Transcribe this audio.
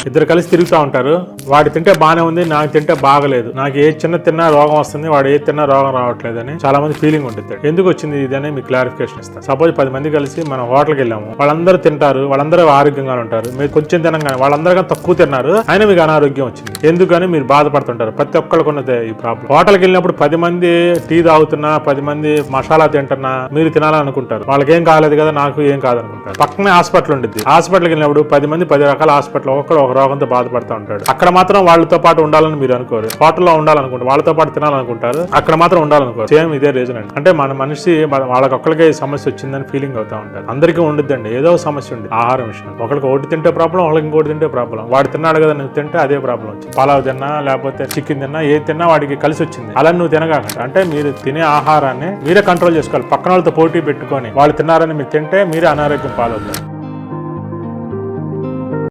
ఇద్దరు కలిసి తిరుగుతూ ఉంటారు. వాడు తింటే బానే ఉంది, నాకు తింటే బాగలేదు, నాకు ఏ చిన్న తిన్నా రోగం వస్తుంది, వాడు ఏ తిన్నా రోగం రావట్లేదు అని చాలా మంది ఫీలింగ్ ఉంటుంది. ఎందుకు వచ్చింది ఇది అని మీకు క్లారిఫికేషన్ ఇస్తాను. సపోజ్ 10 మంది కలిసి మనం హోటల్కి వెళ్ళాము, వాళ్ళందరూ తింటారు, వాళ్ళందరూ ఆరోగ్యంగా ఉంటారు. మీరు కొంచెం తినగానే వాళ్ళందరికీ తక్కువ తిన్నారు, అయినా మీకు అనారోగ్యం వచ్చింది. ఎందుకని మీరు బాధపడుతుంటారు. ప్రతి ఒక్కరికి ఉన్నదే ఈ ప్రాబ్లం. హోటల్కి వెళ్ళినప్పుడు 10 మంది టీ తాగుతున్నా, 10 మంది మసాలా తింటున్నా మీరు తినాలనుకుంటారు. వాళ్ళకి ఏం కాలేదు కదా, నాకు ఏం కాదనుకుంటారు. పక్కనే హాస్పిటల్ ఉంటుంది. హాస్పిటల్కి వెళ్ళినప్పుడు 10 మంది 10 రకాల హాస్పిటల్, ఒక్కరు ఒక రోగంతో బాధపడుతూ ఉంటాడు. అక్కడ మాత్రం వాళ్ళతో పాటు ఉండాలని మీరు అనుకోరు. హోటల్లో ఉండాలనుకుంటారు, వాళ్ళతో పాటు తినాలనుకుంటారు, అక్కడ మాత్రం ఉండాలనుకోరు. సేమ్ ఇదే రీజన్ అండి. అంటే మన మనిషి వాళ్ళకొక్కరికే సమస్య వచ్చిందని ఫీలింగ్ అవుతా ఉంటారు. అందరికీ ఉండిద్దండి, ఏదో సమస్య ఉంది ఆహారం విషయం. ఒకరికి ఒకటి తింటే ప్రాబ్లం, ఒకరికి ఇంకోటి తింటే ప్రాబ్లం. వాడు తిన్నాడు కదా నువ్వు తింటే అదే ప్రాబ్లం వచ్చింది. పలావ్ తిన్నా లేకపోతే చికెన్ తిన్నా, ఏ తిన్నా వాడికి కలిసి వచ్చింది. అలా నువ్వు తినగాకంట. అంటే మీరు తినే ఆహారాన్ని మీరే కంట్రోల్ చేసుకోవాలి. పక్కన వాళ్ళతో పోటీ పెట్టుకొని వాళ్ళు తిన్నారని మీరు తింటే మీరే అనారోగ్యం పాలవుతారు.